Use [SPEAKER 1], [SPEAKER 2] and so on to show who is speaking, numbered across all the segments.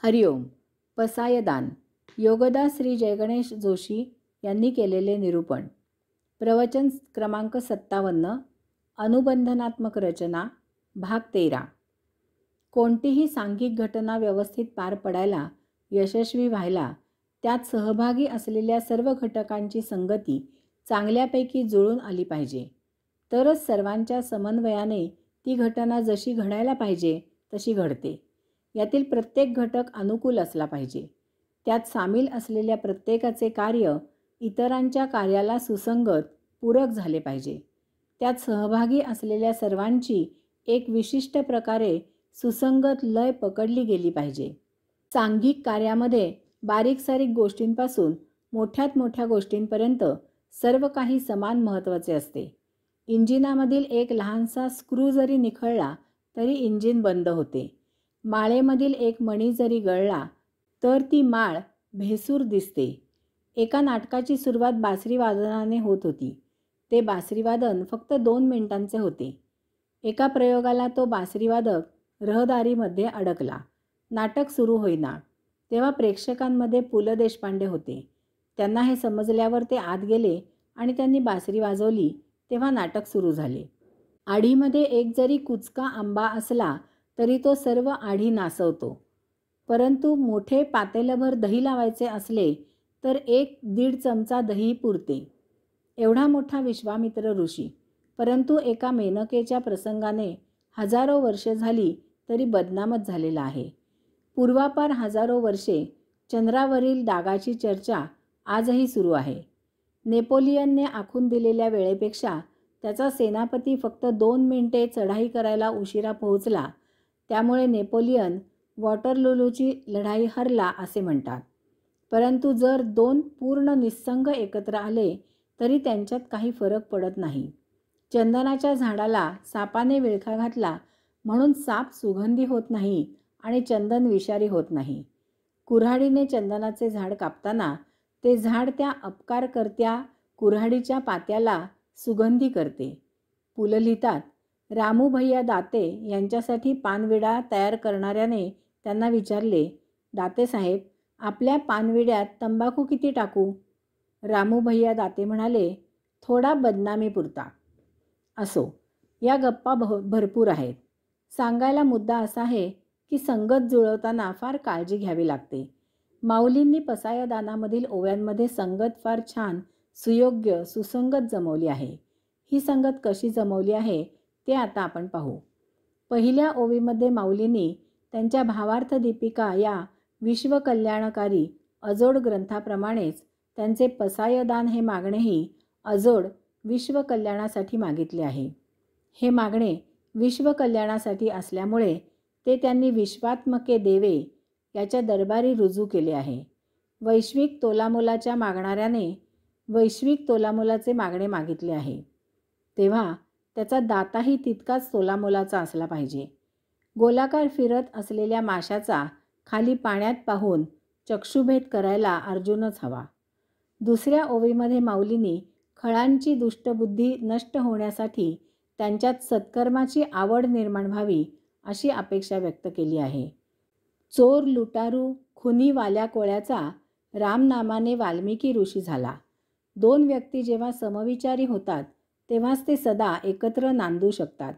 [SPEAKER 1] हरिओम. पसायदान. योगदास श्री जयगणेश जोशी यांनी केलेले निरूपण. प्रवचन क्रमांक 57. अनुबंधनात्मक रचना. भाग 13. कोणतीही सांघिक घटना व्यवस्थित पार पडायला, यशस्वी व्हायला, त्यात सहभागी असलेल्या सर्व घटकांची संगती चांगल्यापैकी जुळून आली पाहिजे. तरच सर्वांच्या समन्वयाने ती घटना जशी घडायला पाहिजे तशी घडते. यातील प्रत्येक घटक अनुकूल असला पाहिजे. त्यात सामील असलेल्या प्रत्येकाचे कार्य इतरांच्या कार्याला सुसंगत, पूरक झाले पाहिजे. त्यात सहभागी असलेल्या सर्वांची एक विशिष्ट प्रकारे सुसंगत लय पकडली गेली पाहिजे. सांघिक कार्यामध्ये बारीक सारीक गोष्टींपासून मोठ्यात मोठ्या गोष्टींपर्यंत सर्व काही समान महत्त्वाचे असते. इंजिनामधील एक लहानसा स्क्रू जरी निखळला तरी इंजिन बंद होते. माळेमधील एक मणी जरी गळला तर ती माळ भेसूर दिसते. एका नाटकाची सुरुवात बासरी वादनाने होत होती. ते बासरीवादन फक्त 2 मिनिटांचे होते. एका प्रयोगाला तो बासरीवादक रहदारीमध्ये अडकला. नाटक सुरू होईना. तेव्हा प्रेक्षकांमध्ये पु ल देशपांडे होते. त्यांना हे समजल्यावर ते आत गेले आणि त्यांनी बासरी वाजवली. तेव्हा नाटक सुरू झाले. आढीमध्ये एक जरी कुचका आंबा असला तरी तो सर्व आढी नासवतो. परंतु मोठे पातेलभर दही लावायचे असले तर 1-1.5 चमचा दही पुरते. एवढा मोठा विश्वामित्र ऋषी, परंतु एका मेनकेच्या प्रसंगाने हजारो वर्षे झाली तरी बदनामच झालेला आहे. पूर्वापार हजारो वर्षे चंद्रावरील डागाची चर्चा आजही सुरू आहे. नेपोलियनने आखून दिलेल्या वेळेपेक्षा त्याचा सेनापती फक्त 2 मिनिटे चढाई करायला उशिरा पोहोचला. त्यामुळे नेपोलियन वॉटरलूची लढाई हरला असे म्हणतात. परंतु जर 2 पूर्ण निस्संग एकत्र आले तरी त्यांच्यात काही फरक पडत नाही. चंदनाच्या झाडाला सापाने विळखा घातला म्हणून साप सुगंधी होत नाही आणि चंदन विषारी होत नाही. कुऱ्हाडीने चंदनाचे झाड कापताना ते झाड त्या अपकारकर्त्या कुऱ्हाडीच्या पात्याला सुगंधी करते. पु ल लिहितात, रामू भैया दाते यांच्यासाठी पानविडा तयार करणाऱ्याने त्यांना विचारले, दाते साहेब, आपल्या पानविड्यात तंबाखू किती टाकू? रामू भैया दाते म्हणाले, थोडा बदनामीपुरता. असो, या गप्पा भरपूर आहेत. सांगायला मुद्दा असा आहे की संगत जुळवताना फार काळजी घ्यावी लागते. माऊलींनी पसायदानामधील ओव्यांमध्ये संगत फार छान, सुयोग्य, सुसंगत जमवली आहे. ही संगत कशी जमवली आहे ते आता आपण पाहू. पहिल्या ओवीमध्ये माऊलींनी त्यांच्या भावार्थ दीपिका या विश्वकल्याणकारी अजोड ग्रंथाप्रमाणेच त्यांचे पसायदान हे मागणेही अजोड विश्वकल्याणासाठी मागितले आहे. हे मागणे विश्वकल्याणासाठी असल्यामुळे ते त्यांनी विश्वात्मके देवे याच्या दरबारी रुजू केले आहे. वैश्विक तोलामोलाच्या मागणाऱ्याने वैश्विक तोलामोलाचे मागणे मागितले आहे. तेव्हा त्याचा दाताही तितकाच तोलामोलाचा असला पाहिजे. गोलाकार फिरत असलेल्या माशाचा खाली पाण्यात पाहून चक्षुभेद करायला अर्जुनच हवा. दुसऱ्या ओवीमध्ये माऊलींनी खळांची दुष्टबुद्धी नष्ट होण्यासाठी त्यांच्यात सत्कर्माची आवड निर्माण व्हावी अशी अपेक्षा व्यक्त केली आहे. चोर, लुटारू, खुनी वाल्या कोळ्याचा रामनामाने वाल्मिकी ऋषी झाला. 2 व्यक्ती जेव्हा समविचारी होतात तेव्हाच ते सदा एकत्र नांदू शकतात.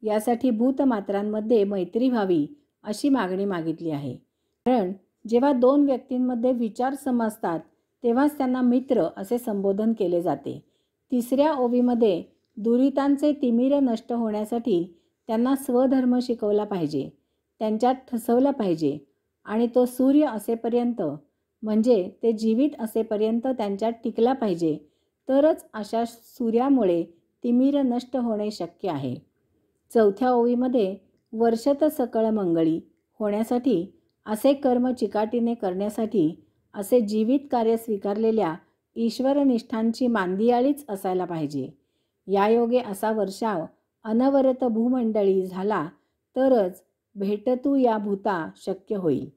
[SPEAKER 1] यासाठी भूतमात्रांमध्ये मैत्री व्हावी अशी मागणी मागितली आहे. कारण जेव्हा 2 व्यक्तींमध्ये विचार समजतात तेव्हाच त्यांना मित्र असे संबोधन केले जाते. तिसऱ्या ओवीमध्ये दुरितांचे तिमिर नष्ट होण्यासाठी त्यांना स्वधर्म शिकवला पाहिजे, त्यांच्यात ठसवला पाहिजे आणि तो सूर्य असेपर्यंत म्हणजे ते जीवित असेपर्यंत त्यांच्यात टिकला पाहिजे. तरच अशा सूर्यामुळे तिमिर नष्ट होणे शक्य आहे. चौथ्या ओवीमध्ये वर्षत सकळ मंगळी होण्यासाठी, असे कर्म चिकाटीने करण्यासाठी असे जीवित कार्य स्वीकारलेल्या ईश्वरनिष्ठांची मांदियाळीच असायला पाहिजे. यायोगे असा वर्षाव अनवरत भूमंडळी झाला तरच भेटतू या भूता शक्य होईल.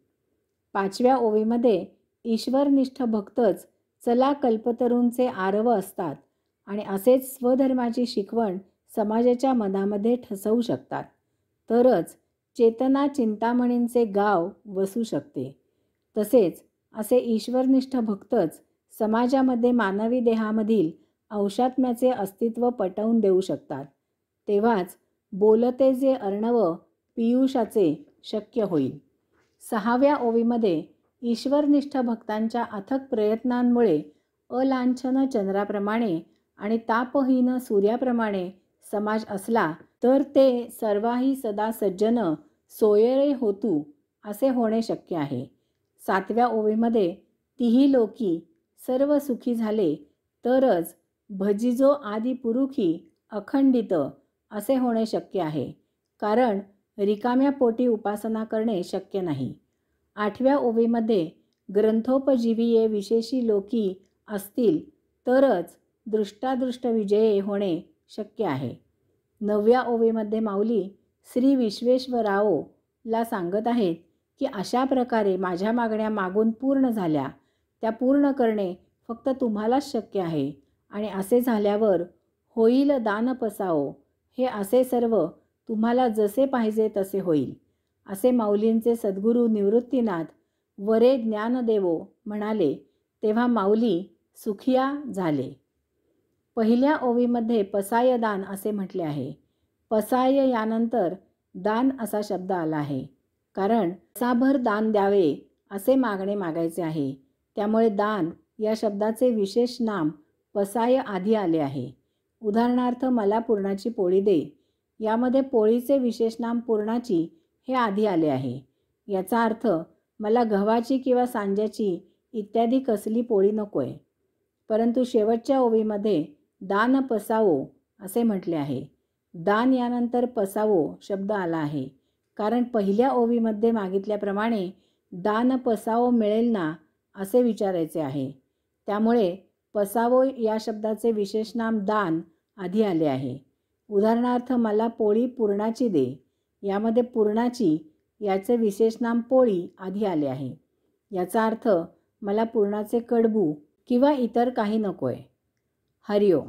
[SPEAKER 1] 5व्या ओवीमध्ये ईश्वरनिष्ठ भक्तच चला कल्पतरूंचे आरव असतात आणि असेच स्वधर्माची शिकवण समाजाच्या मनामध्ये ठसवू शकतात. तरच चेतना चिंतामणींचे गाव वसू शकते. तसेच असे ईश्वरनिष्ठ भक्तच समाजामध्ये मानवी देहामधील अंशात्म्याचे अस्तित्व पटवून देऊ शकतात. तेव्हाच बोलते जे अर्णव पियुषाचे शक्य होईल. 6व्या ओवीमध्ये ईश्वरनिष्ठ भक्तांच्या अथक प्रयत्नांमुळे अलांछन चंद्राप्रमाणे आणि तापहीन सूर्याप्रमाणे समाज असला तर ते सर्वाही सदा सज्जन सोयरे होतू असे होणे शक्य आहे. 7व्या ओवीमध्ये तिही लोकी सर्व सुखी झाले तरच भजिजो आदि पुरुखी अखंडित असे होणे शक्य आहे. कारण रिकाम्या पोटी उपासना करणे शक्य नाही. 8व्या ओवीमध्ये ग्रंथोपजीवीये विशेषी लोकी असतील तरच दृष्टादृष्ट विजये होणे शक्य आहे. 9व्या ओवीमध्ये माऊली श्री विश्वेश्वरावला सांगत आहेत की अशा प्रकारे माझ्या मागण्या मागून पूर्ण झाल्या, त्या पूर्ण करणे फक्त तुम्हालाच शक्य आहे. आणि असे झाल्यावर होईल दान पसाओ, हे असे सर्व तुम्हाला जसे पाहिजे तसे होईल, असे माऊलींचे सद्गुरू निवृत्तीनाथ वरे ज्ञानदेवो म्हणाले. तेव्हा माऊली सुखिया झाले. पहिल्या ओवीमध्ये पसाय दान असे म्हटले आहे. पसाय यानंतर दान असा शब्द आला आहे. कारण पसाभर दान द्यावे असे मागणे मागायचे आहे. त्यामुळे दान या शब्दाचे विशेष नाम पसाय आधी आले आहे. उदाहरणार्थ मला पुरणाची पोळी दे, यामध्ये पोळीचे विशेष नाम पुरणाची हे आधी आले आहे. याचा अर्थ मला गव्हाची किंवा सांज्याची इत्यादी कसली पोळी नकोय. परंतु शेवटच्या ओवीमध्ये दान पसावो असे म्हटले आहे. दान यानंतर पसावो शब्द आला आहे. कारण पहिल्या ओवीमध्ये मागितल्याप्रमाणे दान पसावो मिळेल ना असे विचारायचे आहे. त्यामुळे पसावो या शब्दाचे विशेष नाम दान आधी आले आहे. उदाहरणार्थ मला पोळी पुरणाची दे, यामध्ये पुरणाची याचे विशेष नाम पोळी आधी आले आहे. याचा अर्थ मला पुरणाचे कडबू किंवा इतर काही नकोय. हरिओम.